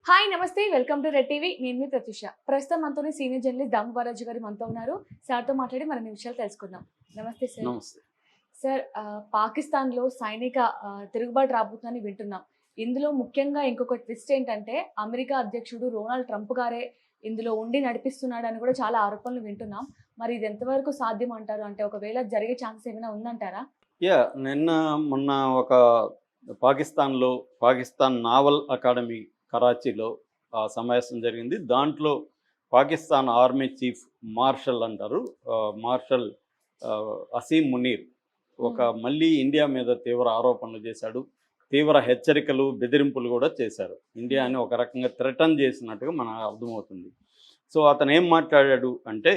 Hi నమస్తే welcome to red TV నేను మీ ప్రత్యూష ప్రస్తుతం మనతోనే సీనియర్ జర్నలిస్ట్ దాము బాలాజీ గారు మనతో ఉన్నారు సార్తో మాట్లాడి మరిన్ని విషయాలు తెలుసుకుందాం నమస్తే సార్ నమస్తే. సార్ పాకిస్తాన్లో సైనిక తిరుగుబాటు రాబోతుందని వింటున్నాం ఇందులో ముఖ్యంగా ఇంకొక ట్విస్ట్ ఏంటంటే అమెరికా అధ్యక్షుడు డొనాల్డ్ ట్రంప్ గారే ఇందులో ఉండి నడిపిస్తున్నాడని కూడా చాలా ఆరోపణలు వింటున్నాం మరి ఇది ఎంతవరకు సాధ్యం అంటారు అంటే ఒకవేళ జరిగే ఛాన్సెస్ ఏమైనా ఉందంటారా నిన్న మొన్న ఒక పాకిస్తాన్ నావల్ అకాడమీ కరాచీలో సమావేశం జరిగింది. దాంట్లో పాకిస్తాన్ ఆర్మీ చీఫ్ మార్షల్ అంటారు, మార్షల్ అసీం మునీర్ మళ్ళీ ఇండియా మీద తీవ్ర ఆరోపణలు చేశాడు. తీవ్ర హెచ్చరికలు, బెదిరింపులు కూడా చేశారు. ఇండియాని ఒక రకంగా థ్రెటన్ చేసినట్టుగా మనకు అర్థమవుతుంది. సో అతను ఏం మాట్లాడాడు అంటే,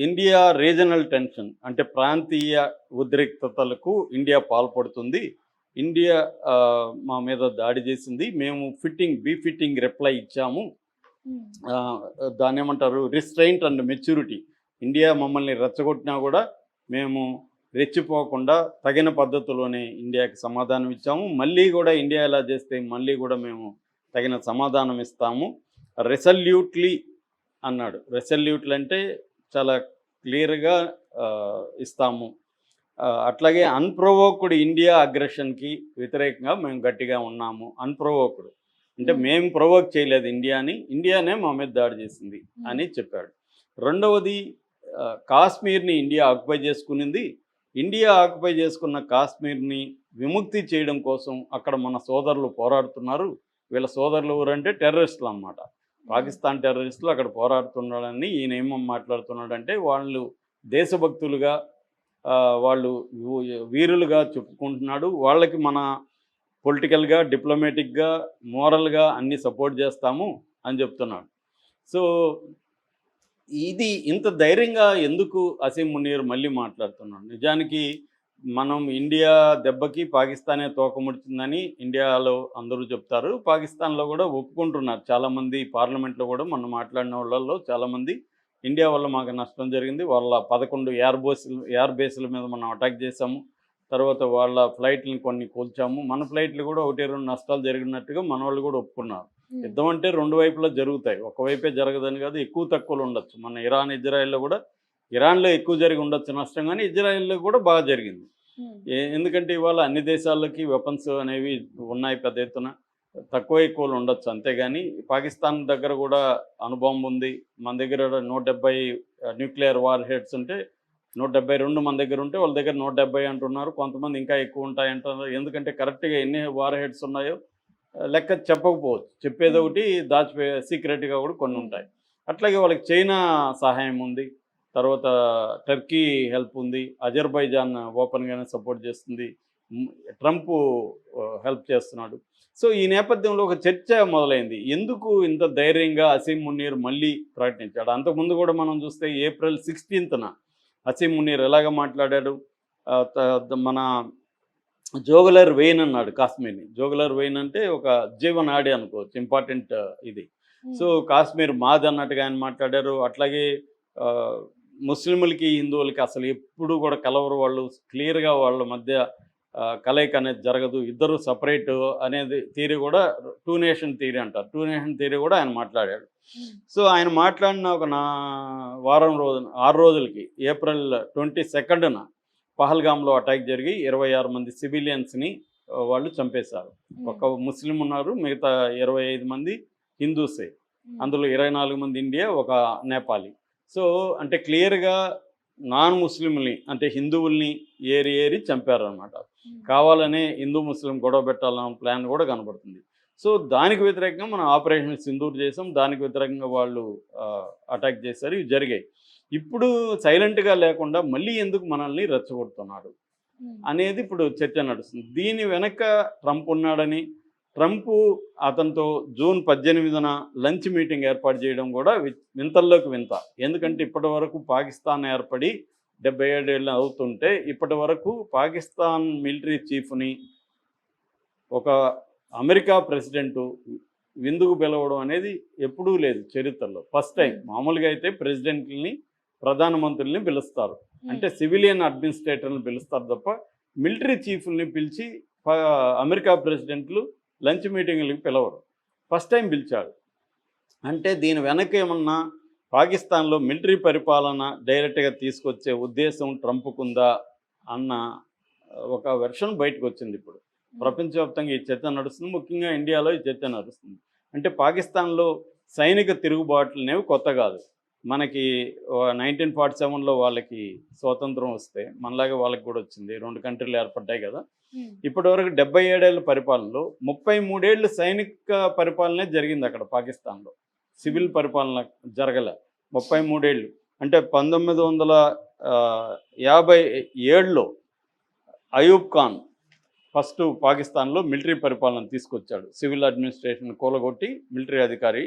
ఇండియా రీజనల్ టెన్షన్ అంటే ప్రాంతీయ ఉద్రిక్తతలకు ఇండియా పాల్పడుతుంది. ఇండియా మా మీద దాడి చేసింది. మేము ఫిట్టింగ్ రిప్లై ఇచ్చాము. దాన్ని ఏమంటారు, రిస్ట్రైంట్ అండ్ మెచ్యూరిటీ. ఇండియా మమ్మల్ని రెచ్చగొట్టినా కూడా మేము రెచ్చిపోకుండా తగిన పద్ధతిలోనే ఇండియాకి సమాధానం ఇచ్చాము. మళ్ళీ కూడా ఇండియా ఎలా చేస్తే మళ్ళీ కూడా మేము తగిన సమాధానం ఇస్తాము. రెసల్యూట్లీ అన్నాడు. రెసల్యూట్లు అంటే చాలా క్లియర్గా ఇస్తాము. అట్లాగే అన్ప్రొవోక్డ్ ఇండియా అగ్రెషన్కి వ్యతిరేకంగా మేము గట్టిగా ఉన్నాము. అన్ప్రొవోక్డ్ అంటే మేము ప్రొవోక్ చేయలేదు ఇండియానే మా మీద దాడి చేసింది అని చెప్పాడు. రెండవది, కాశ్మీర్ని ఇండియా ఆక్యుపై చేసుకునింది. ఇండియా ఆక్యుపై చేసుకున్న కాశ్మీర్ని విముక్తి చేయడం కోసం అక్కడ మన సోదరులు పోరాడుతున్నారు. వీళ్ళ సోదరులు ఎవరంటే టెర్రరిస్టులు అన్నమాట. పాకిస్తాన్ టెర్రరిస్టులు అక్కడ పోరాడుతున్నాడని ఈయన ఏమో మాట్లాడుతున్నాడంటే, వాళ్ళు దేశభక్తులుగా వాళ్ళు వీరులుగా చెప్పుకుంటున్నాడు. వాళ్ళకి మన పొలిటికల్గా, డిప్లొమాటిక్గా, మోరల్గా అన్ని సపోర్ట్ చేస్తాము అని చెప్తున్నాడు. సో ఇది ఇంత ధైర్యంగా ఎందుకు అసీం మునీర్ మళ్ళీ మాట్లాడుతున్నాడు? నిజానికి మనం ఇండియా దెబ్బకి పాకిస్తానే తోకముడిచిందని ఇండియాలో అందరూ చెప్తారు. పాకిస్తాన్లో కూడా ఒప్పుకుంటున్నారు చాలామంది. పార్లమెంట్లో కూడా మనం మాట్లాడిన వాళ్ళల్లో చాలామంది ఇండియా వల్ల మాకు నష్టం జరిగింది, వాళ్ళ 11 ఎయిర్ బేస్ల మీద మనం అటాక్ చేసాము, తర్వాత వాళ్ళ ఫ్లైట్లను కొన్ని కూల్చాము, మన ఫ్లైట్లు కూడా 1-2 నష్టాలు జరిగినట్టుగా మన వాళ్ళు కూడా ఒప్పుకున్నారు. యుద్ధం అంటే రెండు వైపులా జరుగుతాయి, ఒకవైపే జరగదని కాదు, ఎక్కువ తక్కువలు ఉండొచ్చు. మన ఇజ్రాయెల్లో కూడా, ఇరాన్లో ఎక్కువ జరిగి ఉండొచ్చు నష్టం, కానీ ఇజ్రాయెల్లో కూడా బాగా జరిగింది. ఎందుకంటే ఇవాళ అన్ని దేశాలకి వెపన్స్ అనేవి ఉన్నాయి పెద్ద ఎత్తున, తక్కువ ఎక్కువలు ఉండొచ్చు అంతేగాని పాకిస్తాన్ దగ్గర కూడా అణుబాంబు ఉంది. మన దగ్గర 170 న్యూక్లియర్ వార్ హెడ్స్ ఉంటే 172 మన దగ్గర ఉంటే వాళ్ళ దగ్గర 170 అంటున్నారు. కొంతమంది ఇంకా ఎక్కువ ఉంటాయి అంటున్నారు. ఎందుకంటే కరెక్ట్గా ఎన్ని వార్ హెడ్స్ ఉన్నాయో లెక్క చెప్పకపోవచ్చు, చెప్పేది ఒకటి సీక్రెట్గా కూడా కొన్ని ఉంటాయి. అట్లాగే వాళ్ళకి చైనా సహాయం ఉంది, తర్వాత టర్కీ హెల్ప్ ఉంది, అజర్బైజాన్ ఓపెన్గానే సపోర్ట్ చేస్తుంది, ట్రంప్ హెల్ప్ చేస్తున్నాడు. సో ఈ నేపథ్యంలో ఒక చర్చ మొదలైంది. ఎందుకు ఇంత ధైర్యంగా అసీం మునీర్ మళ్ళీ ప్రకటించాడు? అంతకుముందు కూడా మనం చూస్తే ఏప్రిల్ 16న అసీం మునీర్ ఎలాగ మాట్లాడాడు? మన జోగులర్ వెయిన్ అన్నాడు కాశ్మీర్ని. జోగులర్ వెయిన్ అంటే ఒక జీవనాడి అనుకోవచ్చు, ఇంపార్టెంట్ ఇది. సో కాశ్మీర్ మాది అన్నట్టుగా ఆయన మాట్లాడారు. అట్లాగే ముస్లింలకి హిందువులకి అసలు ఎప్పుడు కూడా కలవరు, వాళ్ళు క్లియర్గా వాళ్ళ మధ్య కలయిక అనేది జరగదు, ఇద్దరు సపరేట్ అనేది థియరీ కూడా 2 నేషన్ థియరీ అంటారు. 2 నేషన్ థియరీ కూడా ఆయన మాట్లాడాడు. సో ఆయన మాట్లాడిన ఒక 6 రోజులకి ఏప్రిల్ 22న పహల్గామ్లో అటాక్ జరిగి 26 మంది సివిలియన్స్ని వాళ్ళు చంపేశారు. ఒక ముస్లిం ఉన్నారు, మిగతా 25 మంది హిందూసే. అందులో 24 మంది ఇండియా, ఒక నేపాలీ. సో అంటే క్లియర్గా నాన్ ముస్లింని అంటే హిందువుల్ని ఏరి చంపారనమాట. కావాలనే హిందూ ముస్లిం గొడవ పెట్టాలన్న ప్లాన్ కూడా కనబడుతుంది. సో దానికి వ్యతిరేకంగా మనం ఆపరేషన్ సింధూర్ చేసాం, దానికి వ్యతిరేకంగా వాళ్ళు అటాక్ చేశారు, ఇవి జరిగాయి. ఇప్పుడు సైలెంట్గా లేకుండా మళ్ళీ ఎందుకు మనల్ని రెచ్చగొడుతున్నాడు అనేది ఇప్పుడు చర్చ నడుస్తుంది. దీని వెనక ట్రంప్ ఉన్నాడని, ట్రంప్ అతనితో జూన్ 18న లంచ్ మీటింగ్ ఏర్పాటు చేయడం కూడా వింతల్లోకి వింత. ఎందుకంటే ఇప్పటి వరకు పాకిస్తాన్ ఏర్పడి 77 ఏళ్ళు అవుతుంటే ఇప్పటి వరకు పాకిస్తాన్ మిలిటరీ చీఫ్ని ఒక అమెరికా ప్రెసిడెంటు విందుకు పిలవడం అనేది ఎప్పుడూ లేదు చరిత్రలో, ఫస్ట్ టైం. మామూలుగా అయితే ప్రెసిడెంట్ని, ప్రధానమంత్రుల్ని పిలుస్తారు, అంటే సివిలియన్ అడ్మినిస్ట్రేటర్ని పిలుస్తారు తప్ప మిలిటరీ చీఫ్ని పిలిచి అమెరికా ప్రెసిడెంట్లు లంచ్ మీటింగ్లకు పిలవరు. ఫస్ట్ టైం పిలిచాడు. అంటే దీని వెనక ఏమన్నా పాకిస్తాన్లో మిలిటరీ పరిపాలన డైరెక్ట్గా తీసుకొచ్చే ఉద్దేశం ట్రంప్కుందా అన్న ఒక వెర్షన్ బయటకు వచ్చింది. ఇప్పుడు ప్రపంచవ్యాప్తంగా ఈ చర్చ నడుస్తుంది, ముఖ్యంగా ఇండియాలో ఈ చర్చ నడుస్తుంది. అంటే పాకిస్తాన్లో సైనిక తిరుగుబాట్లు అనేవి కొత్త కాదు. మనకి 1947లో వాళ్ళకి స్వాతంత్రం వస్తే మనలాగే వాళ్ళకి కూడా వచ్చింది, 2 కంట్రీలు ఏర్పడ్డాయి కదా. ఇప్పటివరకు 77 ఏళ్ల పరిపాలనలో 33 ఏళ్ళు సైనిక పరిపాలనే జరిగింది అక్కడ పాకిస్తాన్లో. సివిల్ పరిపాలన జరగలే 33 ఏళ్ళు. అంటే 1957లో అయూబ్ ఖాన్ ఫస్ట్ పాకిస్తాన్లో మిలిటరీ పరిపాలన తీసుకొచ్చాడు. సివిల్ అడ్మినిస్ట్రేషన్ కూలగొట్టి మిలిటరీ అధికారి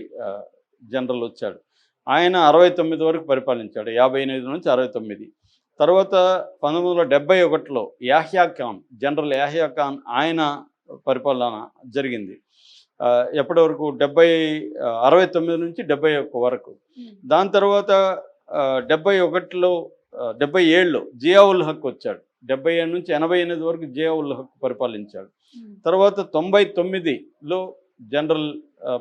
జనరల్ వచ్చాడు. ఆయన 69 వరకు పరిపాలించాడు, 58 నుంచి 69. తర్వాత 1971లో యాహ్యా ఖాన్, జనరల్ యాహ్యా ఖాన్, ఆయన పరిపాలన జరిగింది. ఎప్పటి వరకు 69 నుంచి 71 వరకు. దాని తర్వాత 71లో 77లో జియావుల్ హక్ వచ్చాడు. 77 నుంచి 88 వరకు జియావుల్ హక్ పరిపాలించాడు. తర్వాత 99లో జనరల్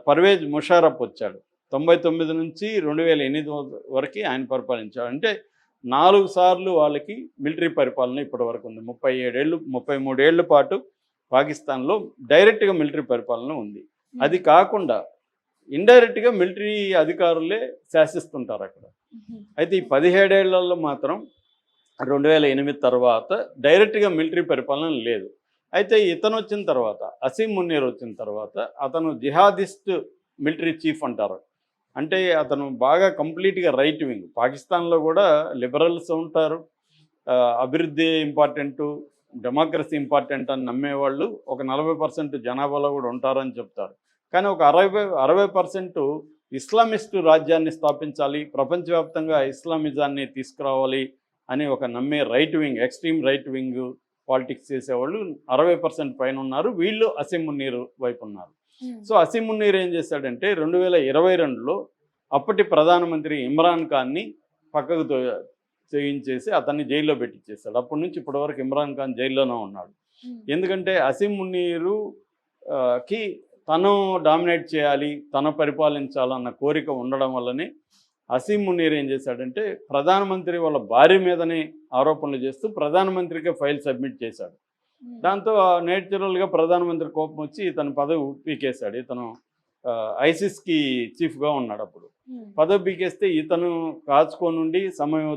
పర్వేజ్ ముషారఫ్ వచ్చాడు. 99 నుంచి 2008 వరకు ఆయన పరిపాలించాడు. అంటే 4 సార్లు వాళ్ళకి మిలిటరీ పరిపాలన ఇప్పటి వరకు ఉంది. 33 ఏళ్ల పాటు పాకిస్తాన్లో డైరెక్ట్గా మిలిటరీ పరిపాలన ఉంది. అది కాకుండా ఇండైరెక్ట్గా మిలిటరీ అధికారులే శాసిస్తుంటారు అక్కడ. అయితే ఈ 17 ఏళ్లలో మాత్రం 2008 తర్వాత డైరెక్ట్గా మిలిటరీ పరిపాలన లేదు. అయితే ఇతను వచ్చిన తర్వాత, అసీం మున్నీర్ వచ్చిన తర్వాత, అతను జిహాదిస్ట్ మిలిటరీ చీఫ్ అంటారు. అంటే అతను బాగా కంప్లీట్గా రైట్ వింగ్. పాకిస్తాన్లో కూడా లిబరల్స్ ఉంటారు, అభివృద్ధి ఇంపార్టెంటు, డెమోక్రసీ ఇంపార్టెంట్ అని నమ్మేవాళ్ళు ఒక 40% జనాభాలో కూడా ఉంటారని చెప్తారు. కానీ ఒక 60% ఇస్లామిస్టు రాజ్యాన్ని స్థాపించాలి, ప్రపంచవ్యాప్తంగా ఇస్లామిజాన్ని తీసుకురావాలి అని ఒక నమ్మే right wing, extreme right wing politics చేసేవాళ్ళు 60% పైన ఉన్నారు. వీళ్ళు అసీం మున్నీర్ వైపు ఉన్నారు. సో అసీం మున్నీర్ ఏం చేశాడంటే 2022లో అప్పటి ప్రధానమంత్రి ఇమ్రాన్ ఖాన్ని పక్కకు చేయించేసి అతన్ని జైల్లో పెట్టించేశాడు. అప్పటి నుంచి ఇప్పటి వరకు ఇమ్రాన్ ఖాన్ జైల్లోనే ఉన్నాడు. ఎందుకంటే అసీం మున్నీరుకి తను డామినేట్ చేయాలి, తను పరిపాలించాలన్న కోరిక ఉండడం వల్లనే అసీం మున్నీర్ ఏం చేశాడంటే ప్రధానమంత్రి వాళ్ళ భార్య మీదనే ఆరోపణలు చేస్తూ ప్రధానమంత్రికి ఫైల్ సబ్మిట్ చేశాడు. దాంతో నేచురల్గా ప్రధానమంత్రి కోపం వచ్చి ఇతను పదవి పీకేశాడు. ఇతను ఐసిస్కి చీఫ్గా ఉన్నాడు. అప్పుడు పదవి పీకేస్తే ఇతను కాచుకోనుండి సమయం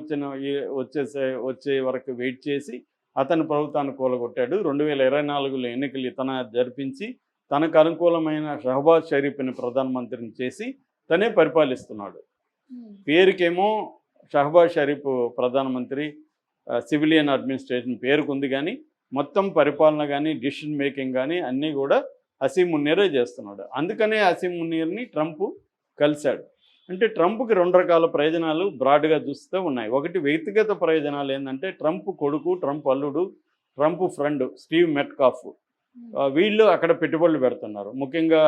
వచ్చే వరకు వెయిట్ చేసి అతని ప్రభుత్వాన్ని కూలగొట్టాడు. 2024లో ఎన్నికలు ఇతను జరిపించి తనకు అనుకూలమైన షహబాజ్ షరీఫ్ని ప్రధానమంత్రిని చేసి తనే పరిపాలిస్తున్నాడు. పేరుకేమో షహబాజ్ షరీఫ్ ప్రధానమంత్రి, సివిలియన్ అడ్మినిస్ట్రేషన్ పేరుకుంది, కానీ మొత్తం పరిపాలన కానీ డిసిషన్ మేకింగ్ కానీ అన్నీ కూడా అసీం మున్నీరే చేస్తున్నాడు. అందుకనే అసీం మున్నీర్ని ట్రంప్ కలిశాడు. అంటే ట్రంప్కి 2 రకాల ప్రయోజనాలు బ్రాడ్గా చూస్తూ ఉన్నాయి. ఒకటి వ్యక్తిగత ప్రయోజనాలు ఏంటంటే ట్రంప్ కొడుకు, ట్రంప్ అల్లుడు, ట్రంప్ ఫ్రెండ్ స్టీవ్ మెట్కాఫ్, వీళ్ళు అక్కడ పెట్టుబడులు పెడుతున్నారు. ముఖ్యంగా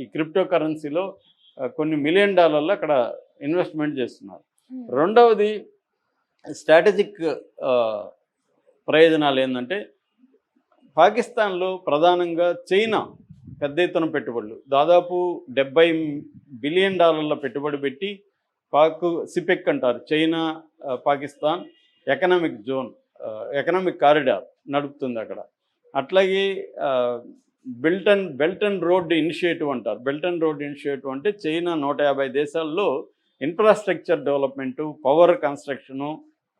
ఈ క్రిప్టో కరెన్సీలో కొన్ని $1 మిలియన్ అక్కడ ఇన్వెస్ట్మెంట్ చేస్తున్నారు. రెండవది స్ట్రాటజిక్ ప్రయోజనాలు ఏంటంటే పాకిస్తాన్లో ప్రధానంగా చైనా పెద్ద ఎత్తున పెట్టుబడులు, దాదాపు $70 బిలియన్ పెట్టుబడి పెట్టి సిపెక్ అంటారు, China Pakistan economic zone, economic corridor నడుపుతుంది అక్కడ. అట్లాగే బెల్ట్ అండ్ రోడ్ ఇనిషియేటివ్ అంటారు. బెల్ట్ అండ్ రోడ్ ఇనిషియేటివ్ అంటే చైనా 150 దేశాల్లో ఇన్ఫ్రాస్ట్రక్చర్ డెవలప్మెంటు, పవర్ కన్స్ట్రక్షను,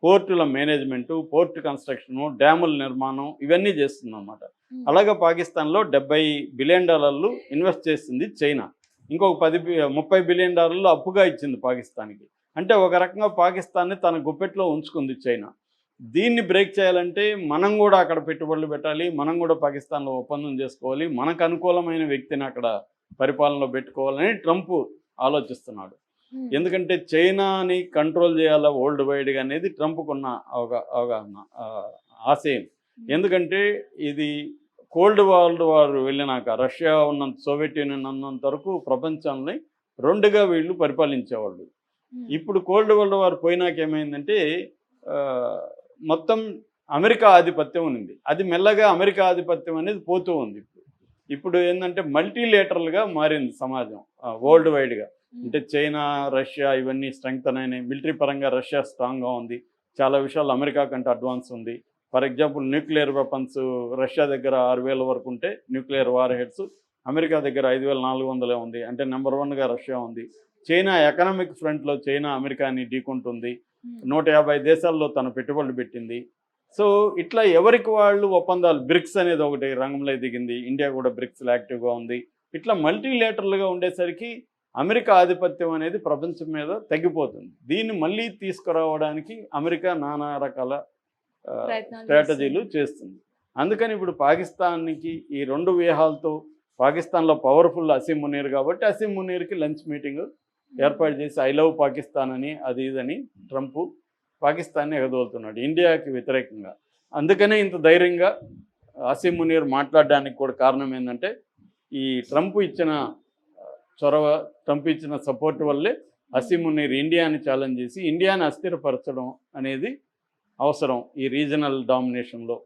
పోర్టుల మేనేజ్మెంటు, పోర్ట్ కన్స్ట్రక్షను, డ్యాముల నిర్మాణం, ఇవన్నీ చేస్తుందన్నమాట. అలాగే పాకిస్తాన్లో $70 బిలియన్ ఇన్వెస్ట్ చేసింది చైనా. ఇంకొక 30 బిలియన్ అప్పుగా ఇచ్చింది పాకిస్తాన్కి. అంటే ఒక రకంగా పాకిస్తాన్ని తన గుప్పెట్లో ఉంచుకుంది చైనా. దీన్ని బ్రేక్ చేయాలంటే మనం కూడా అక్కడ పెట్టుబడులు పెట్టాలి, మనం కూడా పాకిస్తాన్లో ఒప్పందం చేసుకోవాలి, మనకు అనుకూలమైన వ్యక్తిని అక్కడ పరిపాలనలో పెట్టుకోవాలని ట్రంప్ ఆలోచిస్తున్నాడు. ఎందుకంటే చైనాని కంట్రోల్ చేయాలా వరల్డ్ వైడ్గా అనేది ట్రంప్కున్న అవగాహన, ఆశయం. ఎందుకంటే ఇది కోల్డ్ వరల్డ్ వార్ వెళ్ళినాక రష్యా ఉన్నంత, సోవియట్ యూనియన్ ఉన్నంత వరకు ప్రపంచాన్ని 2గా వీళ్ళు పరిపాలించేవాళ్ళు. ఇప్పుడు కోల్డ్ వరల్డ్ వార్ పోయినాక ఏమైందంటే మొత్తం అమెరికా ఆధిపత్యం ఉంది. అది మెల్లగా అమెరికా ఆధిపత్యం అనేది పోతూ ఉంది. ఇప్పుడు ఏంటంటే మల్టీలేటరల్గా మారింది సమాజం వరల్డ్ వైడ్గా. అంటే చైనా, రష్యా ఇవన్నీ స్ట్రెంగ్తన్ అయినాయి. మిలిటరీ పరంగా రష్యా స్ట్రాంగ్గా ఉంది. చాలా విషయాలు అమెరికా కంటే అడ్వాన్స్ ఉంది. For example nuclear weapons Russia దగ్గర 6,000 వరకు ఉంటే న్యూక్లియర్ వార్ హెడ్స్ అమెరికా దగ్గర 5,400 ఉంది. అంటే నెంబర్ 1గా రష్యా ఉంది. చైనా ఎకనామిక్ ఫ్రంట్లో చైనా అమెరికాని ఢీకొంటుంది. 150 దేశాల్లో తన పెట్టుబడులు పెట్టింది. సో ఇట్లా ఎవరికి వాళ్ళు ఒప్పందాలు, బ్రిక్స్ అనేది ఒకటి రంగంలో దిగింది. ఇండియా కూడా బ్రిక్స్లో యాక్టివ్గా ఉంది. ఇట్లా మల్టీలేటరల్గా ఉండేసరికి అమెరికా ఆధిపత్యం అనేది ప్రపంచం మీద తగ్గిపోతుంది. దీన్ని మళ్ళీ తీసుకురావడానికి అమెరికా నానా రకాల స్ట్రాటజీలు చేస్తుంది. అందుకని ఇప్పుడు పాకిస్తాన్కి ఈ 2 వ్యూహాలతో, పాకిస్తాన్లో పవర్ఫుల్ అసీం మునీర్ కాబట్టి అసీం మునీర్కి లంచ్ మీటింగ్ ఏర్పాటు చేసి ఐ లవ్ పాకిస్తాన్ అని అది ఇదని ట్రంప్ పాకిస్తాన్ని ఎగదోలుతున్నాడు ఇండియాకి వ్యతిరేకంగా. అందుకనే ఇంత ధైర్యంగా అసీం మునీర్ మాట్లాడడానికి కూడా కారణం ఏంటంటే ఈ ట్రంప్ ఇచ్చిన చొరవ, ట్రంప్ ఇచ్చిన సపోర్ట్ వల్లే అసీం మునీర్ ఇండియాని ఛాలెంజ్ చేసి ఇండియాని అస్థిరపరచడం అనేది అవసరం ఈ రీజనల్ డామినేషన్లో.